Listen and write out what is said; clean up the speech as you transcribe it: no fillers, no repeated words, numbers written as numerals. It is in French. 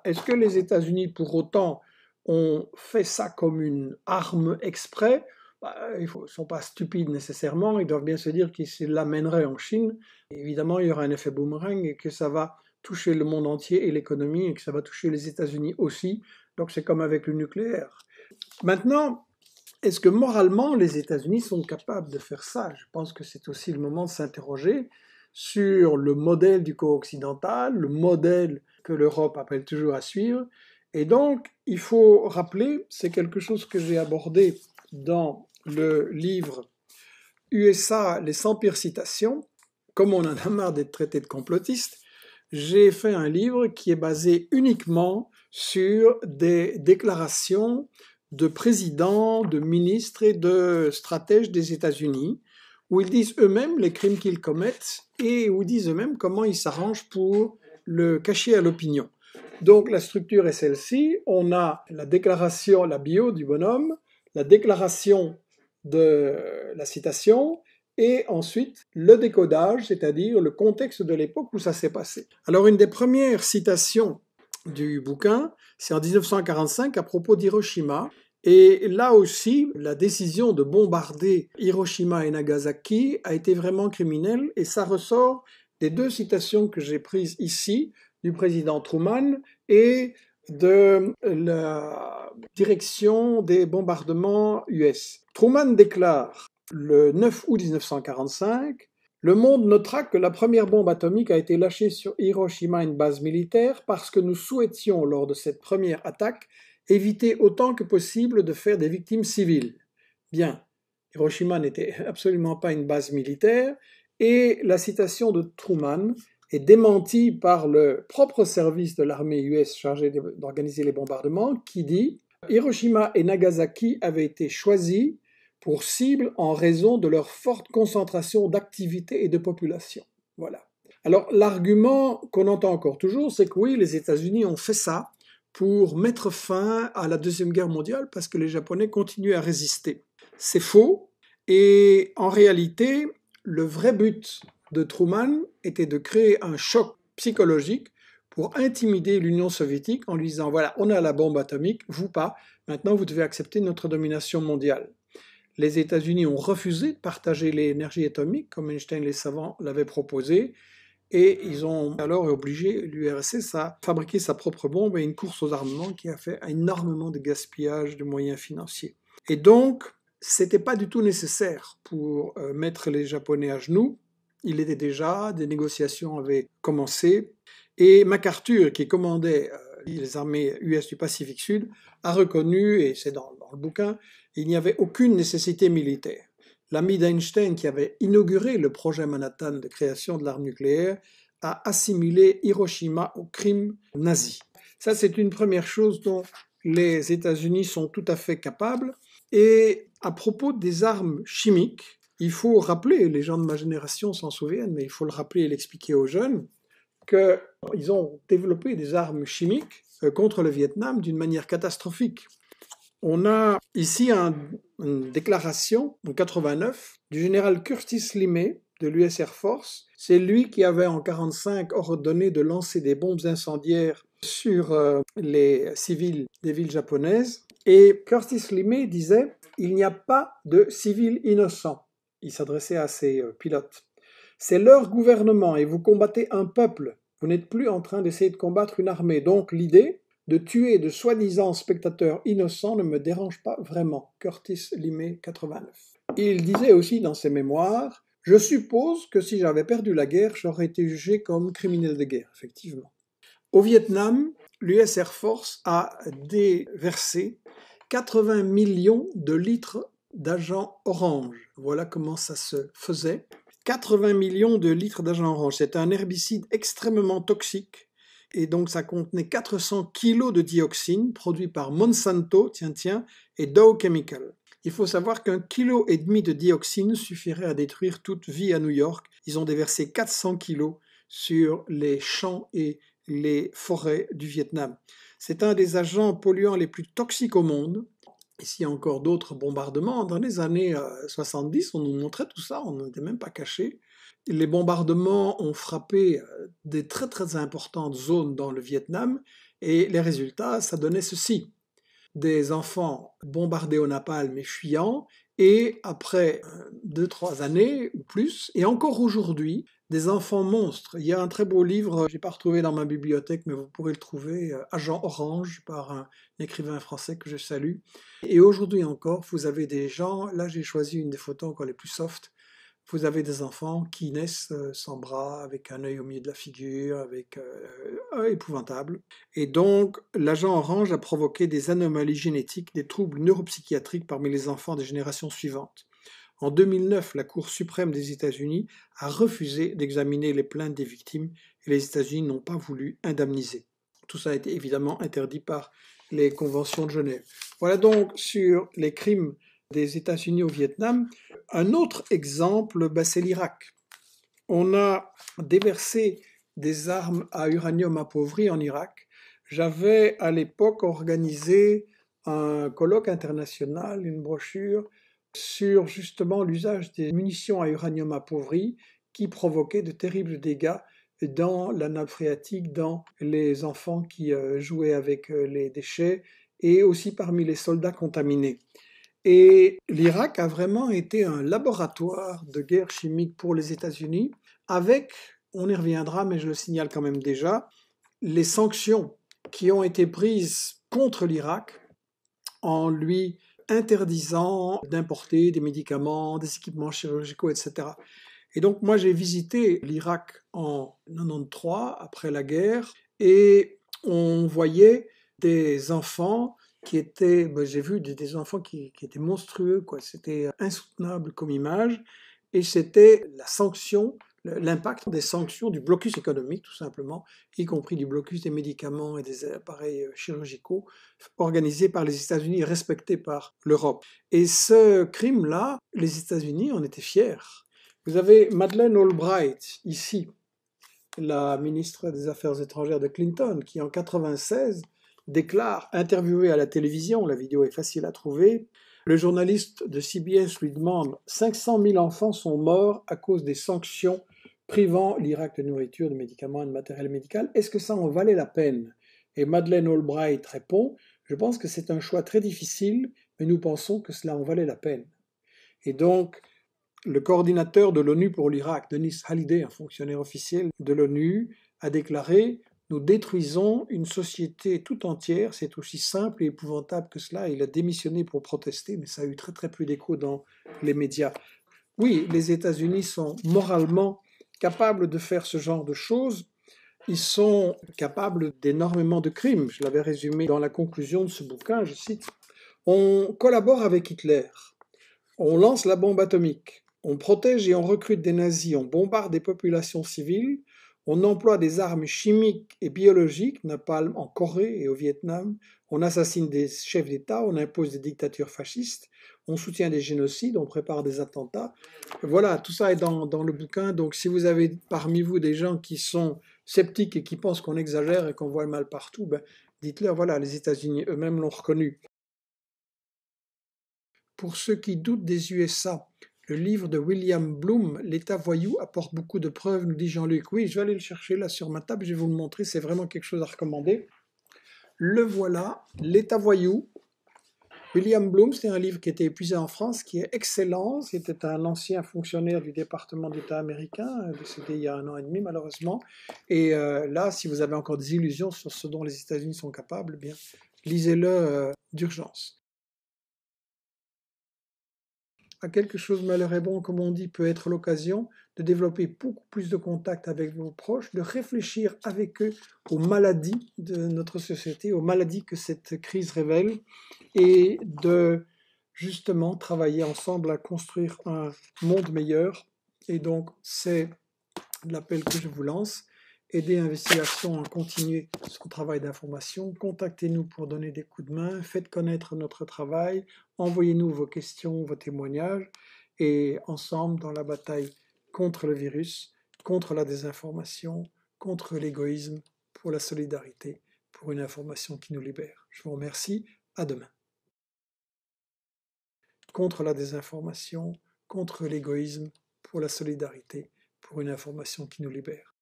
Est-ce que les États-Unis, pour autant, ont fait ça comme une arme exprès? Ils ne sont pas stupides nécessairement, ils doivent bien se dire qu'ils se l'amèneraient en Chine. Évidemment, il y aura un effet boomerang et que ça va toucher le monde entier et l'économie et que ça va toucher les États-Unis aussi. Donc c'est comme avec le nucléaire. Maintenant, est-ce que moralement les États-Unis sont capables de faire ça? Je pense que c'est aussi le moment de s'interroger sur le modèle du co-occidental, le modèle que l'Europe appelle toujours à suivre. Et donc, il faut rappeler, c'est quelque chose que j'ai abordé dans le livre USA, les 100 pires citations. Comme on en a marre d'être traité de complotiste, j'ai fait un livre qui est basé uniquement sur des déclarations de présidents, de ministres et de stratèges des États-Unis, où ils disent eux-mêmes les crimes qu'ils commettent et où ils disent eux-mêmes comment ils s'arrangent pour le cacher à l'opinion. Donc la structure est celle-ci. On a la déclaration, la bio du bonhomme, la déclaration de la citation, et ensuite le décodage, c'est-à-dire le contexte de l'époque où ça s'est passé. Alors une des premières citations du bouquin, c'est en 1945 à propos d'Hiroshima. Et là aussi, la décision de bombarder Hiroshima et Nagasaki a été vraiment criminelle et ça ressort des deux citations que j'ai prises ici du président Truman et de la direction des bombardements US. Truman déclare le 9 août 1945 « Le monde notera que la première bombe atomique a été lâchée sur Hiroshima, une base militaire, parce que nous souhaitions, lors de cette première attaque, éviter autant que possible de faire des victimes civiles. » Bien, Hiroshima n'était absolument pas une base militaire, et la citation de Truman est démentie par le propre service de l'armée US chargé d'organiser les bombardements, qui dit « Hiroshima et Nagasaki avaient été choisis pour cible en raison de leur forte concentration d'activité et de population. » Voilà. Alors l'argument qu'on entend encore toujours, c'est que oui, les États-Unis ont fait ça pour mettre fin à la Deuxième Guerre mondiale parce que les Japonais continuaient à résister. C'est faux, et en réalité, le vrai but de Truman était de créer un choc psychologique pour intimider l'Union soviétique en lui disant « Voilà, on a la bombe atomique, vous pas, maintenant vous devez accepter notre domination mondiale. » Les États-Unis ont refusé de partager l'énergie atomique, comme Einstein les savants l'avaient proposé, et ils ont alors obligé l'URSS à fabriquer sa propre bombe et une course aux armements qui a fait énormément de gaspillage de moyens financiers. Et donc, c'était pas du tout nécessaire pour mettre les Japonais à genoux. Il était déjà, des négociations avaient commencé, et MacArthur, qui commandait les armées US du Pacifique Sud, a reconnu, et c'est dans le bouquin, il n'y avait aucune nécessité militaire. L'ami d'Einstein, qui avait inauguré le projet Manhattan de création de l'arme nucléaire, a assimilé Hiroshima au crime nazi. Ça, c'est une première chose dont les États-Unis sont tout à fait capables. Et à propos des armes chimiques, il faut rappeler, les gens de ma génération s'en souviennent, mais il faut le rappeler et l'expliquer aux jeunes, qu'ils ont développé des armes chimiques contre le Vietnam d'une manière catastrophique. On a ici une déclaration en 89 du général Curtis LeMay de l'US Air Force. C'est lui qui avait en 1945 ordonné de lancer des bombes incendiaires sur les civils des villes japonaises. Et Curtis LeMay disait « Il n'y a pas de civils innocents ». Il s'adressait à ses pilotes. « C'est leur gouvernement et vous combattez un peuple. Vous n'êtes plus en train d'essayer de combattre une armée. Donc l'idée de tuer de soi-disant spectateurs innocents ne me dérange pas vraiment. » Curtis LeMay, 89. Il disait aussi dans ses mémoires « Je suppose que si j'avais perdu la guerre, j'aurais été jugé comme criminel de guerre. » Effectivement. Au Vietnam, l'US Air Force a déversé 80 millions de litres d'agent orange. Voilà comment ça se faisait. 80 millions de litres d'agent orange. C'est un herbicide extrêmement toxique. Et donc ça contenait 400 kilos de dioxine produit par Monsanto, et Dow Chemical. Il faut savoir qu'1,5 kg de dioxine suffirait à détruire toute vie à New York. Ils ont déversé 400 kilos sur les champs et les forêts du Vietnam. C'est un des agents polluants les plus toxiques au monde. Ici, il y a encore d'autres bombardements. Dans les années 70, on nous montrait tout ça, on n'était même pas cachés. les bombardements ont frappé des très très importantes zones dans le Vietnam et les résultats, ça donnait ceci. Des enfants bombardés au napalm et fuyant, et après 2-3 années ou plus, et encore aujourd'hui, des enfants monstres. Il y a un très beau livre, je n'ai pas retrouvé dans ma bibliothèque, mais vous pourrez le trouver, Agent Orange, par un écrivain français que je salue. Et aujourd'hui encore, vous avez des gens, là j'ai choisi une des photos encore les plus soft, vous avez des enfants qui naissent sans bras, avec un œil au milieu de la figure, avec épouvantable. Et donc, l'agent orange a provoqué des anomalies génétiques, des troubles neuropsychiatriques parmi les enfants des générations suivantes. En 2009, la Cour suprême des États-Unis a refusé d'examiner les plaintes des victimes et les États-Unis n'ont pas voulu indemniser. Tout ça a été évidemment interdit par les conventions de Genève. Voilà donc sur les crimes des États-Unis au Vietnam. Un autre exemple, c'est l'Irak. On a déversé des armes à uranium appauvri en Irak. J'avais à l'époque organisé un colloque international, une brochure sur justement l'usage des munitions à uranium appauvri qui provoquaient de terribles dégâts dans la nappe phréatique, dans les enfants qui jouaient avec les déchets et aussi parmi les soldats contaminés. Et l'Irak a vraiment été un laboratoire de guerre chimique pour les États-Unis, avec, on y reviendra, mais je le signale quand même déjà, les sanctions qui ont été prises contre l'Irak en lui interdisant d'importer des médicaments, des équipements chirurgicaux, etc. Et donc moi j'ai visité l'Irak en 93, après la guerre, et on voyait des enfants qui étaient, j'ai vu des enfants qui étaient monstrueux, quoi. C'était insoutenable comme image, et c'était la sanction, l'impact des sanctions du blocus économique, tout simplement, y compris du blocus des médicaments et des appareils chirurgicaux organisés par les États-Unis et respectés par l'Europe. Et ce crime-là, les États-Unis en étaient fiers. Vous avez Madeleine Albright, ici, la ministre des Affaires étrangères de Clinton, qui en 1996 déclare, interviewée à la télévision, la vidéo est facile à trouver, le journaliste de CBS lui demande « 500 000 enfants sont morts à cause des sanctions privant l'Irak de nourriture, de médicaments et de matériel médical. Est-ce que ça en valait la peine ?» Et Madeleine Albright répond « Je pense que c'est un choix très difficile, mais nous pensons que cela en valait la peine. » Et donc, le coordinateur de l'ONU pour l'Irak, Denis Hallyday, un fonctionnaire officiel de l'ONU, a déclaré « Nous détruisons une société tout entière, c'est aussi simple et épouvantable que cela. » Il a démissionné pour protester, mais ça a eu très très peu d'écho dans les médias. Oui, les États-Unis sont moralement capables de faire ce genre de choses. Ils sont capables d'énormément de crimes. Je l'avais résumé dans la conclusion de ce bouquin, je cite « On collabore avec Hitler. On lance la bombe atomique, on protège et on recrute des nazis, on bombarde des populations civiles, on emploie des armes chimiques et biologiques, napalm en Corée et au Vietnam, on assassine des chefs d'État, on impose des dictatures fascistes, on soutient des génocides, on prépare des attentats. » Voilà, tout ça est dans le bouquin. Donc si vous avez parmi vous des gens qui sont sceptiques et qui pensent qu'on exagère et qu'on voit le mal partout, dites-leur, voilà, les États-Unis eux-mêmes l'ont reconnu. Pour ceux qui doutent des USA, le livre de William Bloom, L'État voyou, apporte beaucoup de preuves, nous dit Jean-Luc. Oui, je vais aller le chercher là sur ma table, je vais vous le montrer, c'est vraiment quelque chose à recommander. Le voilà, L'État voyou. William Bloom, c'est un livre qui a été épuisé en France, qui est excellent. C'était un ancien fonctionnaire du département d'État américain, décédé il y a 1 an et demi malheureusement. Et là, si vous avez encore des illusions sur ce dont les États-Unis sont capables, bien, lisez-le d'urgence. À quelque chose malheur est bon, comme on dit, peut être l'occasion de développer beaucoup plus de contact avec vos proches, de réfléchir avec eux aux maladies de notre société, aux maladies que cette crise révèle, et de justement travailler ensemble à construire un monde meilleur. Et donc, c'est l'appel que je vous lance. Aider Investigation à continuer son travail d'information. Contactez-nous pour donner des coups de main. Faites connaître notre travail. Envoyez-nous vos questions, vos témoignages. Et ensemble, dans la bataille contre le virus, contre la désinformation, contre l'égoïsme, pour la solidarité, pour une information qui nous libère. Je vous remercie. À demain. Contre la désinformation, contre l'égoïsme, pour la solidarité, pour pour une information qui nous libère.